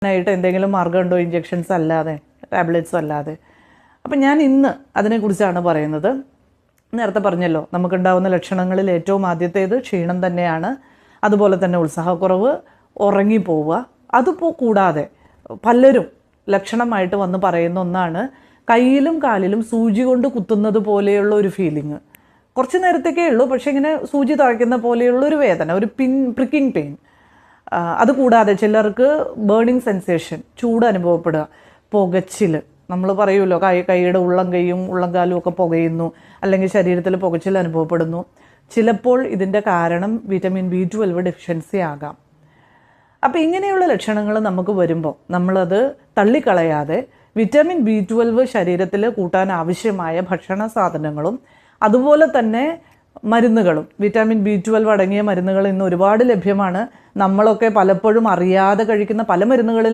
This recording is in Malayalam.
ആയിട്ട് എന്തെങ്കിലും മാർഗമുണ്ടോ, ഇഞ്ചെക്ഷൻസ് അല്ലാതെ, ടാബ്ലറ്റ്സ് അല്ലാതെ? അപ്പം ഞാൻ ഇന്ന് അതിനെക്കുറിച്ചാണ് പറയുന്നത്. നേരത്തെ പറഞ്ഞല്ലോ, നമുക്കുണ്ടാകുന്ന ലക്ഷണങ്ങളിൽ ഏറ്റവും ആദ്യത്തേത് ക്ഷീണം തന്നെയാണ്. അതുപോലെ തന്നെ ഉത്സാഹക്കുറവ്, ഉറങ്ങിപ്പോവുക. കൂടാതെ പലരും ലക്ഷണമായിട്ട് വന്ന് പറയുന്ന ഒന്നാണ് കയ്യിലും കാലിലും സൂചി കൊണ്ട് കുത്തുന്നത് പോലെയുള്ള ഒരു ഫീലിംഗ്. കുറച്ച് നേരത്തേക്കേ ഉള്ളൂ, പക്ഷേ ഇങ്ങനെ സൂചി തറയ്ക്കുന്ന പോലെയുള്ള ഒരു വേദന, ഒരു പ്രിക്കിംഗ് പെയിൻ. അതുകൂടാതെ ചിലർക്ക് ബേണിംഗ് സെൻസേഷൻ, ചൂട് അനുഭവപ്പെടുക, പുകച്ചിൽ. നമ്മൾ പറയുമല്ലോ, കൈയുടെ ഉള്ളംകാലും ഒക്കെ പുകയുന്നു, അല്ലെങ്കിൽ ശരീരത്തിൽ പുകച്ചിൽ അനുഭവപ്പെടുന്നു. ചിലപ്പോൾ ഇതിൻ്റെ കാരണം വിറ്റമിൻ B12 ഡെഫിഷ്യൻസി ആകാം. അപ്പോൾ ഇങ്ങനെയുള്ള ലക്ഷണങ്ങൾ നമുക്ക് വരുമ്പോൾ നമ്മളത് തള്ളിക്കളയാതെ വിറ്റമിൻ B12 ശരീരത്തിൽ കൂട്ടാൻ ആവശ്യമായ ഭക്ഷണ സാധനങ്ങളും അതുപോലെ തന്നെ മരുന്നുകളും, വിറ്റാമിൻ B12 അടങ്ങിയ മരുന്നുകൾ ഇന്ന് ഒരുപാട് ലഭ്യമാണ്. നമ്മളൊക്കെ പലപ്പോഴും അറിയാതെ കഴിക്കുന്ന പല മരുന്നുകളിൽ